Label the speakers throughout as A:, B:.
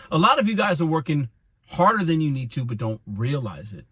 A: A lot of you guys are working harder than you need to, but don't realize it.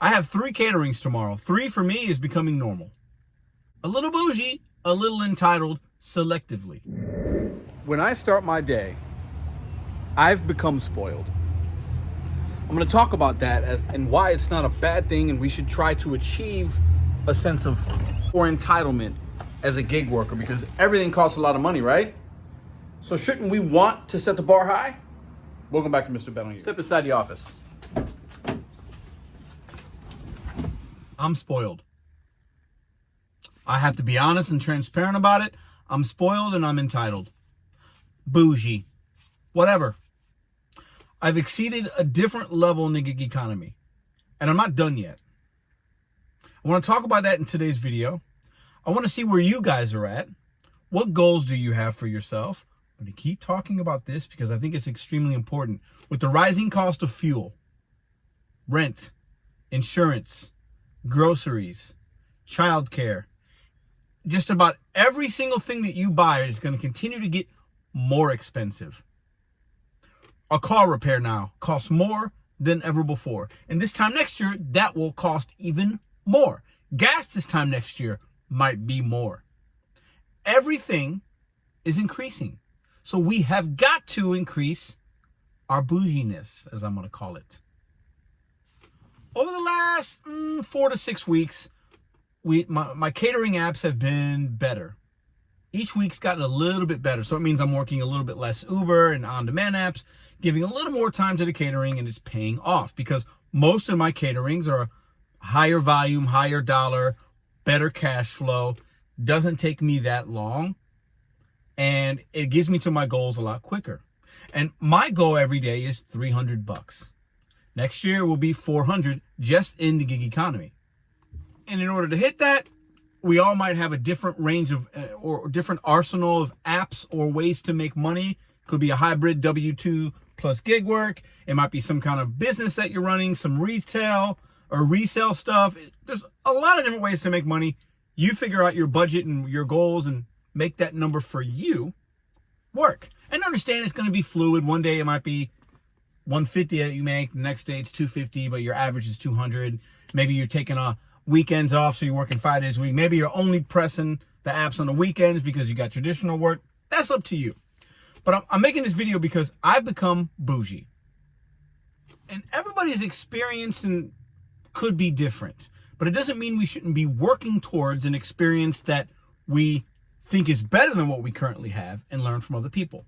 A: I have 3 caterings tomorrow. 3 for me is becoming normal. A little bougie, a little entitled, selectively. When I start my day, I've become spoiled. I'm going to talk about that and why it's not a bad thing, and we should try to achieve a sense of or entitlement as a gig worker, because everything costs a lot of money, right? So shouldn't we want to set the bar high? Welcome back to Mr.BetonYou. Step inside the office. I'm spoiled. I have to be honest and transparent about it. I'm spoiled and I'm entitled. Bougie. Whatever. I've exceeded a different level in the gig economy, and I'm not done yet. I want to talk about that in today's video. I want to see where you guys are at. What goals do you have for yourself? I'm going to keep talking about this because I think it's extremely important. With the rising cost of fuel, rent, insurance, groceries, childcare, just about every single thing that you buy is going to continue to get more expensive. A car repair now costs more than ever before. And this time next year, that will cost even more. Gas this time next year might be more. Everything is increasing. So we have got to increase our bouginess, as I'm going to call it. Over the last 4 to 6 weeks, my catering apps have been better. Each week's gotten a little bit better. So it means I'm working a little bit less Uber and on-demand apps, giving a little more time to the catering, and it's paying off because most of my caterings are higher volume, higher dollar, better cash flow. Doesn't take me that long, and it gives me to my goals a lot quicker. And my goal every day is $300. Next year will be $400 just in the gig economy. And in order to hit that, we all might have a different range of or different arsenal of apps or ways to make money. Could be a hybrid W-2 plus gig work. It might be some kind of business that you're running, some retail or resale stuff. There's a lot of different ways to make money. You figure out your budget and your goals and make that number for you work. And understand it's going to be fluid. One day it might be 150 that you make. The next day it's 250, but your average is 200. Maybe you're taking weekends off, so you're working 5 days a week. Maybe you're only pressing the apps on the weekends because you got traditional work. That's up to you. But I'm making this video because I've become bougie. And everybody's experience could be different. But it doesn't mean we shouldn't be working towards an experience that we think is better than what we currently have and learn from other people.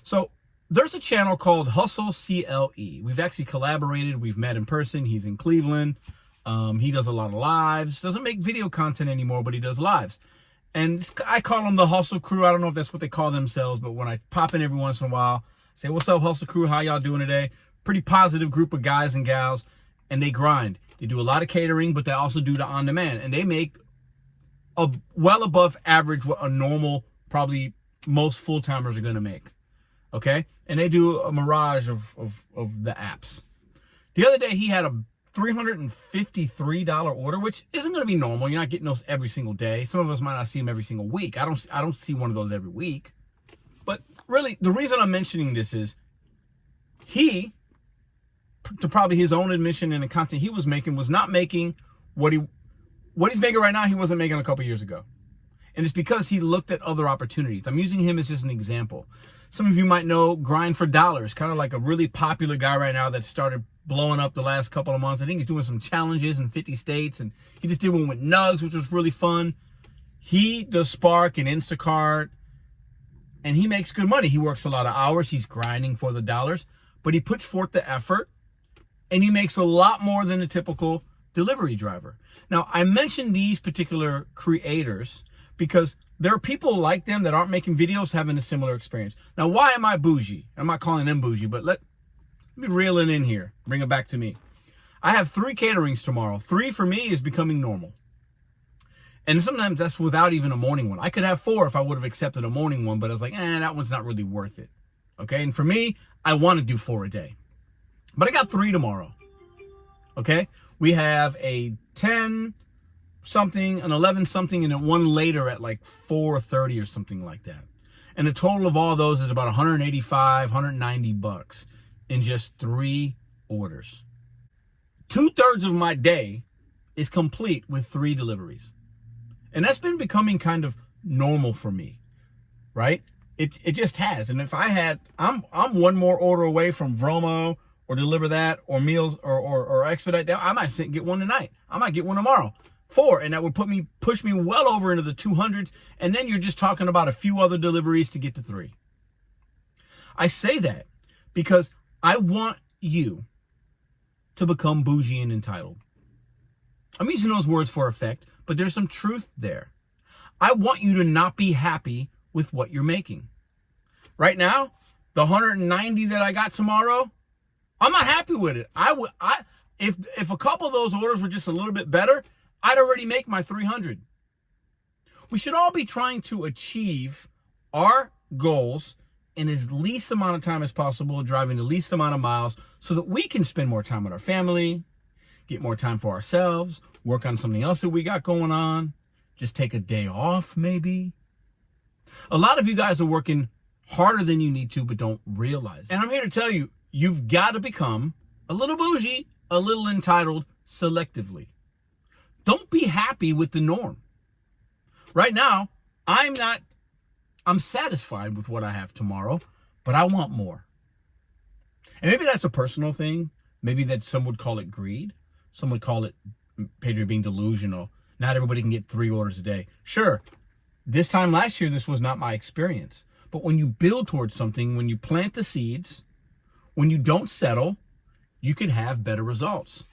A: So there's a channel called Hustle CLE. We've actually collaborated. We've met in person. He's in Cleveland. He does a lot of lives. Doesn't make video content anymore, but he does lives. And I call them the Hustle Crew. I don't know if that's what they call themselves, but when I pop in every once in a while, say, what's up, Hustle Crew? How y'all doing today? Pretty positive group of guys and gals, and they grind. They do a lot of catering, but they also do the on-demand, and they make well above average what a normal, probably most full-timers are going to make, okay? And they do a mirage of the apps. The other day, he had a $353 order, which isn't going to be normal. You're not getting those every single day. Some of us might not see them every single week. I don't see one of those every week. But really, the reason I'm mentioning this is he, to probably his own admission and the content he was making, was not making what he's making right now. He wasn't making a couple years ago. And it's because he looked at other opportunities. I'm using him as just an example. Some of you might know Grind for Dollars, kind of like a really popular guy right now that started blowing up the last couple of months. I think he's doing some challenges in 50 states, and he just did one with Nugs, which was really fun. He does Spark and Instacart, and he makes good money. He works a lot of hours. He's grinding for the dollars, but he puts forth the effort, and he makes a lot more than a typical delivery driver. Now, I mentioned these particular creators because there are people like them that aren't making videos having a similar experience. Now, why am I bougie? I'm not calling them bougie, but let me reel it in here. Bring it back to me. I have 3 caterings tomorrow. 3 for me is becoming normal. And sometimes that's without even a morning one. I could have 4 if I would have accepted a morning one, but I was like, that one's not really worth it. Okay, and for me, I want to do 4 a day. But I got 3 tomorrow. Okay, we have a 10 something, an 11 something, and then one later at like 4:30 or something like that. And the total of all those is about $185, $190. in just 3 orders. 2/3 of my day is complete with 3 deliveries. And that's been becoming kind of normal for me, right? It just has. And if I'm one more order away from Vromo or Deliver That or Meals or Expedite That, I might get one tonight. I might get one tomorrow. 4, and that would push me well over into the 200s. And then you're just talking about a few other deliveries to get to 3. I say that because I want you to become bougie and entitled. I'm using those words for effect, but there's some truth there. I want you to not be happy with what you're making. Right now, the 190 that I got tomorrow, I'm not happy with it. If a couple of those orders were just a little bit better, I'd already make my 300. We should all be trying to achieve our goals in as least amount of time as possible, driving the least amount of miles, so that we can spend more time with our family, get more time for ourselves, work on something else that we got going on, just take a day off maybe. A lot of you guys are working harder than you need to, but don't realize it. And I'm here to tell you, you've got to become a little bougie, a little entitled selectively. Don't be happy with the norm. Right now, I'm satisfied with what I have tomorrow, but I want more. And maybe that's a personal thing. Maybe that some would call it greed. Some would call it, Pedro, being delusional. Not everybody can get 3 orders a day. Sure, this time last year, this was not my experience. But when you build towards something, when you plant the seeds, when you don't settle, you can have better results.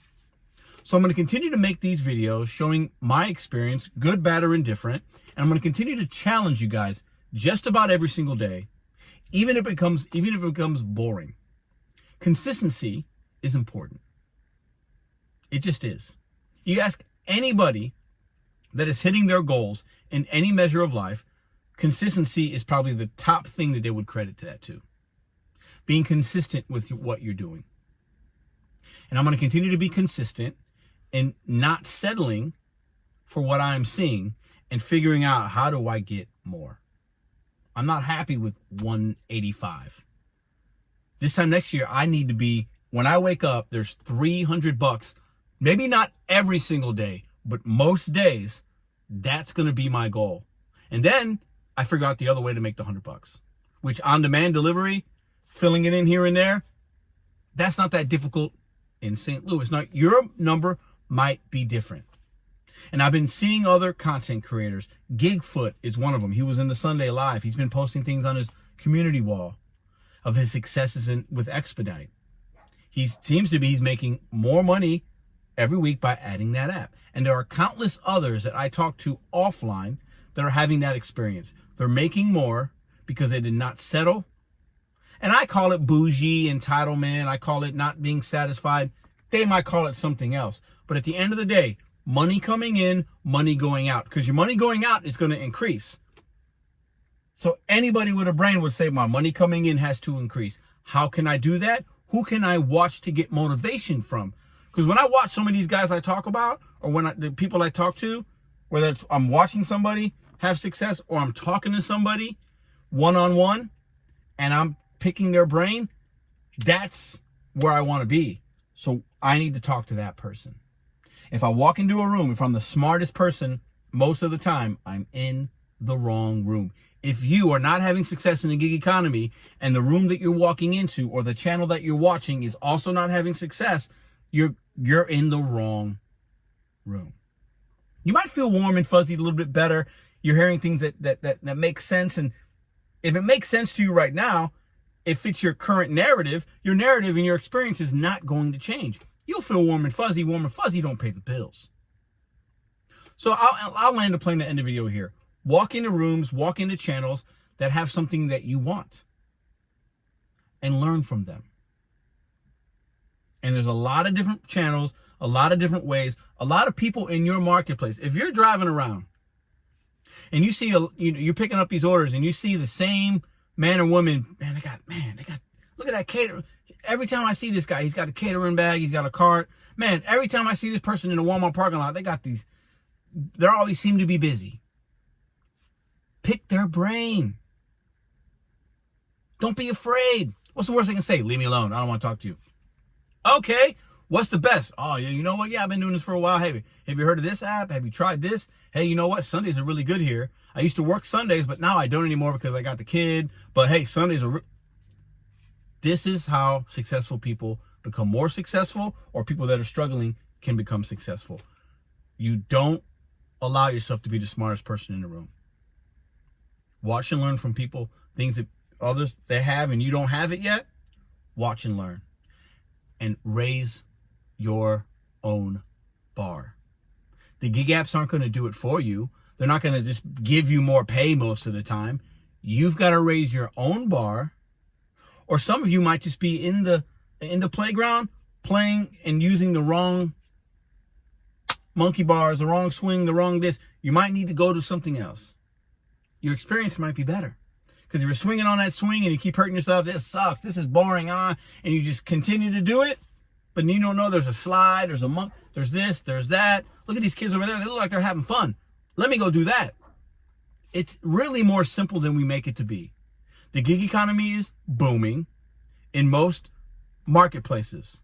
A: So I'm going to continue to make these videos showing my experience, good, bad, or indifferent. And I'm going to continue to challenge you guys just about every single day, even if it becomes boring. Consistency is important. It just is. You ask anybody that is hitting their goals in any measure of life, consistency is probably the top thing that they would credit that to. Being consistent with what you're doing. And I'm going to continue to be consistent and not settling for what I'm seeing and figuring out, how do I get more? I'm not happy with 185. This time next year, I need to be, when I wake up, there's $300. Maybe not every single day, but most days, that's going to be my goal. And then I figure out the other way to make the $100, which on-demand delivery, filling it in here and there, that's not that difficult in St. Louis. Now, your number might be different. And I've been seeing other content creators. Gigfoot is one of them. He was in the Sunday Live. He's been posting things on his community wall of his successes with Expedite. He's making more money every week by adding that app. And there are countless others that I talk to offline that are having that experience. They're making more because they did not settle. And I call it bougie, entitlement. I call it not being satisfied. They might call it something else. But at the end of the day, money coming in, money going out. Because your money going out is going to increase. So anybody with a brain would say, my money coming in has to increase. How can I do that? Who can I watch to get motivation from? Because when I watch some of these guys I talk about, or the people I talk to, whether it's I'm watching somebody have success or I'm talking to somebody one-on-one and I'm picking their brain, that's where I want to be. So I need to talk to that person. If I walk into a room, if I'm the smartest person, most of the time, I'm in the wrong room. If you are not having success in the gig economy and the room that you're walking into or the channel that you're watching is also not having success, you're in the wrong room. You might feel warm and fuzzy a little bit better. You're hearing things that make sense. And if it makes sense to you right now, it fits your current narrative, your narrative and your experience is not going to change. You'll feel warm and fuzzy. Warm and fuzzy don't pay the bills. So I'll land the plane to end the video here. Walk into rooms, walk into channels that have something that you want and learn from them. And there's a lot of different channels, a lot of different ways, a lot of people in your marketplace. If you're driving around and you see, you're picking up these orders and you see the same man or woman, they got, look at that caterer. Every time I see this guy, he's got a catering bag, he's got a cart. Man, every time I see this person in a Walmart parking lot, they always seem to be busy. Pick their brain. Don't be afraid. What's the worst they can say? Leave me alone. I don't want to talk to you. Okay. What's the best? Oh, you know what? Yeah, I've been doing this for a while. Hey, have you heard of this app? Have you tried this? Hey, you know what? Sundays are really good here. I used to work Sundays, but now I don't anymore because I got the kid. But hey, Sundays are... This is how successful people become more successful, or people that are struggling can become successful. You don't allow yourself to be the smartest person in the room. Watch and learn from people, things that others they have and you don't have it yet. Watch and learn. And raise your own bar. The gig apps aren't going to do it for you. They're not going to just give you more pay most of the time. You've got to raise your own bar. Or some of you might just be in the playground playing and using the wrong monkey bars, the wrong swing, the wrong this. You might need to go to something else. Your experience might be better. Because if you're swinging on that swing and you keep hurting yourself, this sucks, this is boring, and you just continue to do it, but you don't know there's a slide, there's a monk, there's this, there's that. Look at these kids over there. They look like they're having fun. Let me go do that. It's really more simple than we make it to be. The gig economy is booming in most marketplaces.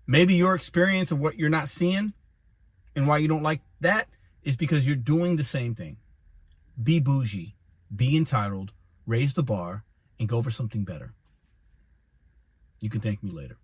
A: Maybe your experience of what you're not seeing and why you don't like that is because you're doing the same thing. Be bougie, be entitled, raise the bar, and go for something better. You can thank me later.